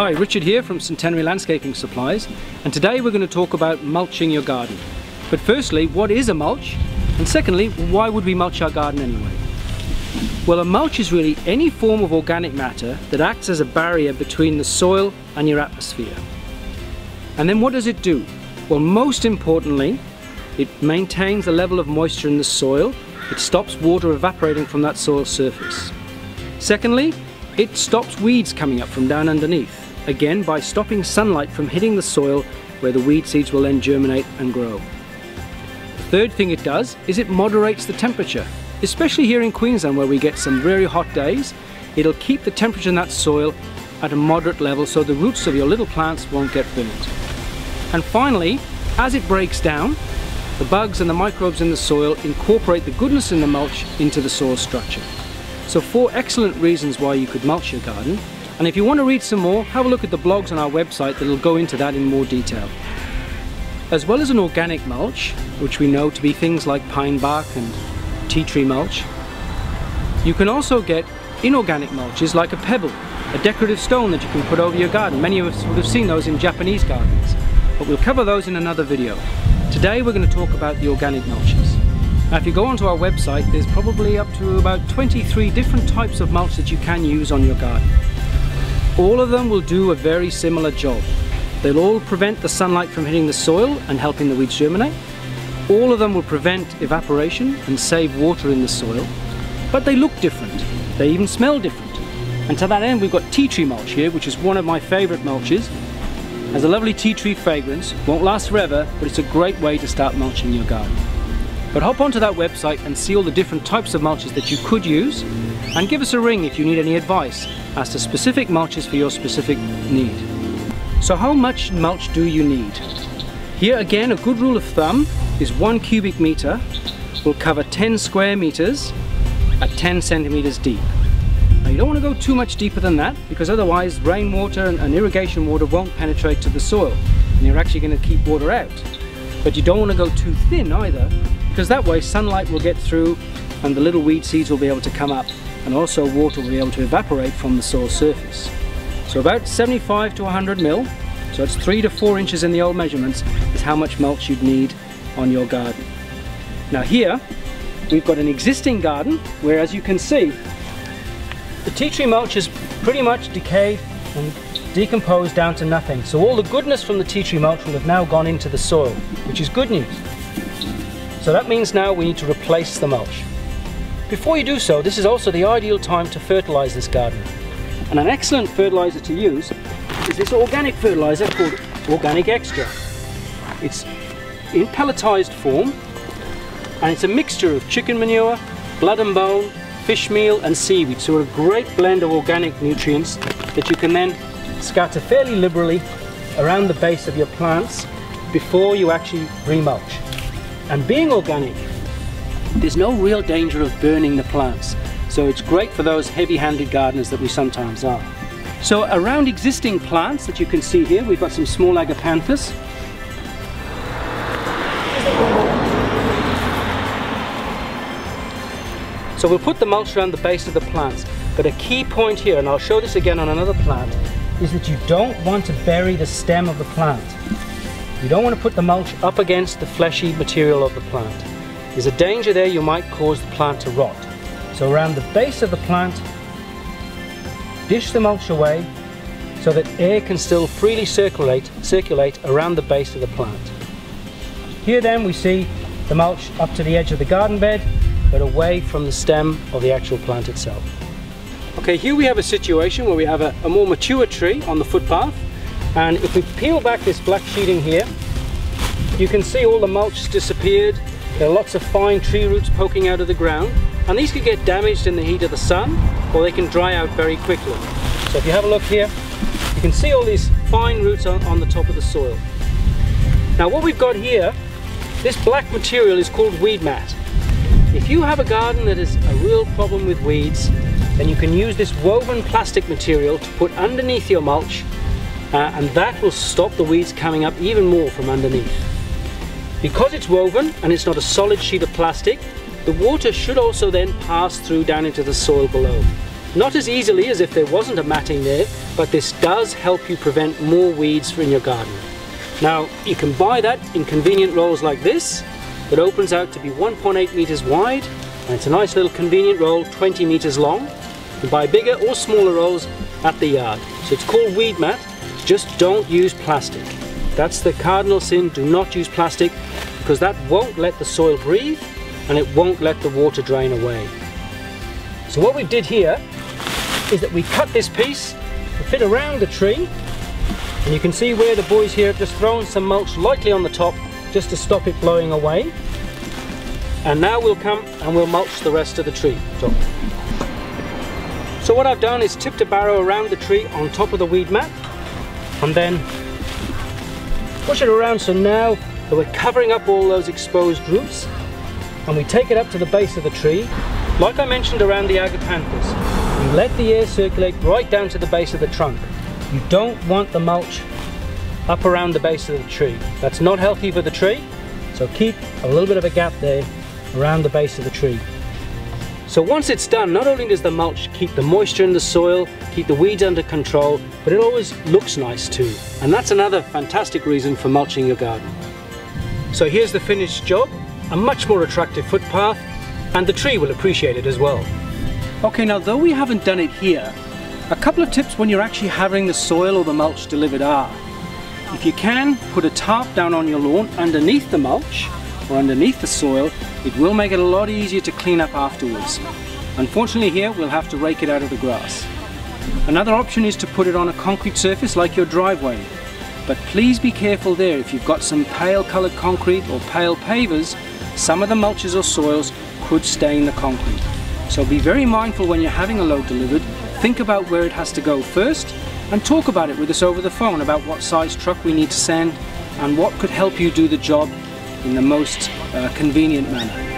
Hi, Richard here from Centenary Landscaping Supplies, and today we're going to talk about mulching your garden. But firstly, what is a mulch? And secondly, why would we mulch our garden anyway? Well, a mulch is really any form of organic matter that acts as a barrier between the soil and your atmosphere. And then what does it do? Well, most importantly, it maintains the level of moisture in the soil. It stops water evaporating from that soil surface. Secondly, it stops weeds coming up from down underneath, again by stopping sunlight from hitting the soil where the weed seeds will then germinate and grow. The third thing it does is it moderates the temperature, especially here in Queensland where we get some very hot days. It'll keep the temperature in that soil at a moderate level so the roots of your little plants won't get burnt. And finally, as it breaks down, the bugs and the microbes in the soil incorporate the goodness in the mulch into the soil structure. So 4 excellent reasons why you could mulch your garden. And if you want to read some more, have a look at the blogs on our website that'll go into that in more detail. As well as an organic mulch, which we know to be things like pine bark and tea tree mulch, you can also get inorganic mulches like a pebble, a decorative stone that you can put over your garden. Many of us would have seen those in Japanese gardens, but we'll cover those in another video. Today we're going to talk about the organic mulches. Now if you go onto our website, there's probably up to about 23 different types of mulch that you can use on your garden. All of them will do a very similar job. They'll all prevent the sunlight from hitting the soil and helping the weeds germinate. All of them will prevent evaporation and save water in the soil. But they look different. They even smell different. And to that end, we've got tea tree mulch here, which is one of my favorite mulches. Has a lovely tea tree fragrance, won't last forever, but it's a great way to start mulching your garden. But hop onto that website and see all the different types of mulches that you could use, and give us a ring if you need any advice as to specific mulches for your specific need. So how much mulch do you need? Here again, a good rule of thumb is 1 cubic meter will cover 10 square meters at 10 centimeters deep. Now you don't want to go too much deeper than that, because otherwise rainwater and irrigation water won't penetrate to the soil and you're actually going to keep water out. But you don't want to go too thin either, because that way sunlight will get through and the little weed seeds will be able to come up, and also water will be able to evaporate from the soil surface. So about 75 to 100 mil, so it's 3 to 4 inches in the old measurements, is how much mulch you'd need on your garden. Now here we've got an existing garden where, as you can see, the tea tree mulch is pretty much decayed and decomposed down to nothing. So all the goodness from the tea tree mulch will have now gone into the soil, which is good news. So that means now we need to replace the mulch. Before you do so, this is also the ideal time to fertilize this garden. And an excellent fertilizer to use is this organic fertilizer called Organic Extra. It's in pelletized form, and it's a mixture of chicken manure, blood and bone, fish meal and seaweed. So a great blend of organic nutrients that you can then scatter fairly liberally around the base of your plants before you actually remulch. And being organic, there's no real danger of burning the plants, so it's great for those heavy-handed gardeners that we sometimes are. So around existing plants that you can see here, we've got some small agapanthus. So we'll put the mulch around the base of the plants, but a key point here, and I'll show this again on another plant, is that you don't want to bury the stem of the plant. You don't want to put the mulch up against the fleshy material of the plant. There's a danger there you might cause the plant to rot. So around the base of the plant, dish the mulch away so that air can still freely circulate around the base of the plant. Here then we see the mulch up to the edge of the garden bed, but away from the stem of the actual plant itself. Okay, here we have a situation where we have a more mature tree on the footpath, and if we peel back this black sheeting here, you can see all the mulch has disappeared. There are lots of fine tree roots poking out of the ground, and these could get damaged in the heat of the sun, or they can dry out very quickly. So if you have a look here, you can see all these fine roots on the top of the soil. Now what we've got here, this black material is called weed mat. If you have a garden that is a real problem with weeds, then you can use this woven plastic material to put underneath your mulch, and that will stop the weeds coming up even more from underneath. Because it's woven and it's not a solid sheet of plastic, the water should also then pass through down into the soil below. Not as easily as if there wasn't a matting there, but this does help you prevent more weeds in your garden. Now, you can buy that in convenient rolls like this, that opens out to be 1.8 meters wide, and it's a nice little convenient roll, 20 meters long. You can buy bigger or smaller rolls at the yard. So it's called weed mat, just don't use plastic. That's the cardinal sin, do not use plastic, because that won't let the soil breathe, and it won't let the water drain away. So what we did here is that we cut this piece to fit around the tree, and you can see where the boys here have just thrown some mulch lightly on the top just to stop it blowing away. And now we'll come and we'll mulch the rest of the tree. So what I've done is tipped a barrow around the tree on top of the weed mat, and then push it around, so now that we're covering up all those exposed roots, and we take it up to the base of the tree. Like I mentioned around the agapanthus, you let the air circulate right down to the base of the trunk. You don't want the mulch up around the base of the tree. That's not healthy for the tree, so keep a little bit of a gap there around the base of the tree. So once it's done, not only does the mulch keep the moisture in the soil, keep the weeds under control, but it always looks nice too. And that's another fantastic reason for mulching your garden. So here's the finished job, a much more attractive footpath, and the tree will appreciate it as well. Okay, now though we haven't done it here, a couple of tips when you're actually having the soil or the mulch delivered are: if you can, put a tarp down on your lawn underneath the mulch or underneath the soil. It will make it a lot easier to clean up afterwards. Unfortunately here, we'll have to rake it out of the grass. Another option is to put it on a concrete surface like your driveway. But please be careful there. If you've got some pale coloured concrete or pale pavers, some of the mulches or soils could stain the concrete. So be very mindful when you're having a load delivered. Think about where it has to go first, and talk about it with us over the phone about what size truck we need to send and what could help you do the job in the most convenient manner.